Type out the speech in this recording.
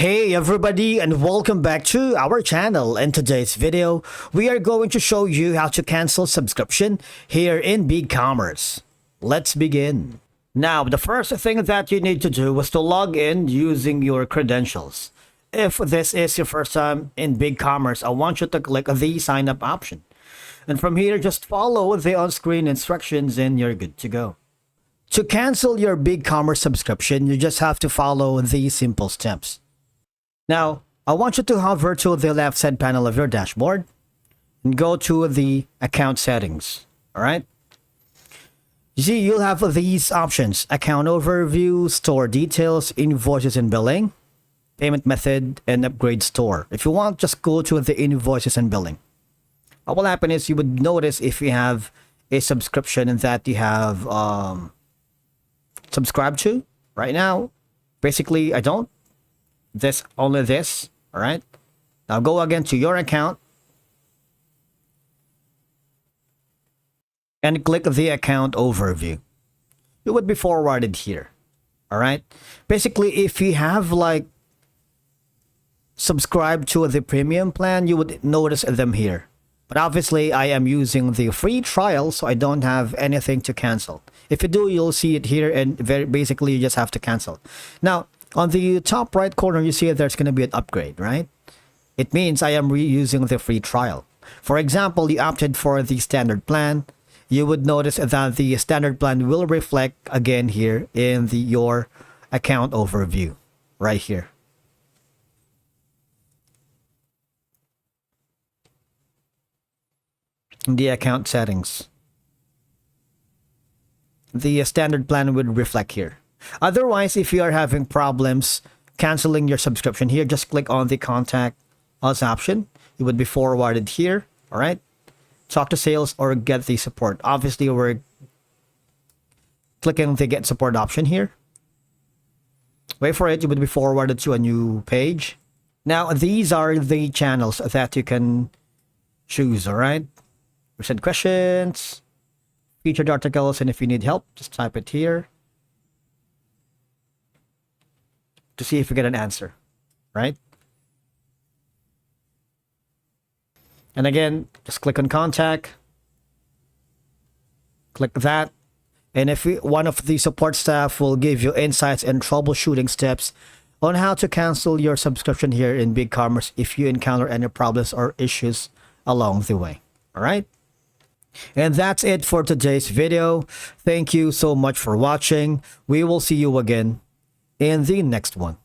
Hey everybody, and welcome back to our channel. In today's video, we are going to show you how to cancel subscription here in BigCommerce. Let's begin. Now, the first thing that you need to do is to log in using your credentials. If this is your first time in BigCommerce, I want you to click the sign up option. And from here, just follow the on-screen instructions and you're good to go. To cancel your BigCommerce subscription, you just have to follow these simple steps. Now, I want you to hover to the left side panel of your dashboard and go to the account settings. All right. You see, you'll have these options: account overview, store details, invoices and billing, payment method, and upgrade store. If you want, just go to the invoices and billing. What will happen is you would notice if you have a subscription that you have subscribed to right now. Basically, I don't. Only this. All right. Now go again to your account and click the account overview. You would be forwarded here. All right. Basically, if you have like subscribed to the premium plan, you would notice them here. But obviously, I am using the free trial, so I don't have anything to cancel. If you do, you'll see it here, and basically, you just have to cancel. Now, on the top right corner, you see there's going to be an upgrade, right? It means I am reusing the free trial. For example, you opted for the standard plan. You would notice that the standard plan will reflect again here in your account overview, right here. In the account settings, the standard plan would reflect here. Otherwise, if you are having problems canceling your subscription here, just click on the contact us option. You would be forwarded here. All right. Talk to sales or get the support. Obviously, we're clicking the get support option here. Wait for it. You would be forwarded to a new page. Now, these are the channels that you can choose. All right. Recent questions, featured articles, and if you need help, just type it here to see if you get an answer, right? And again, just click on contact, click that, and if one of the support staff will give you insights and troubleshooting steps on how to cancel your subscription here in BigCommerce if you encounter any problems or issues along the way. All right. And that's it for today's video. Thank you so much for watching. We will see you again in the next one.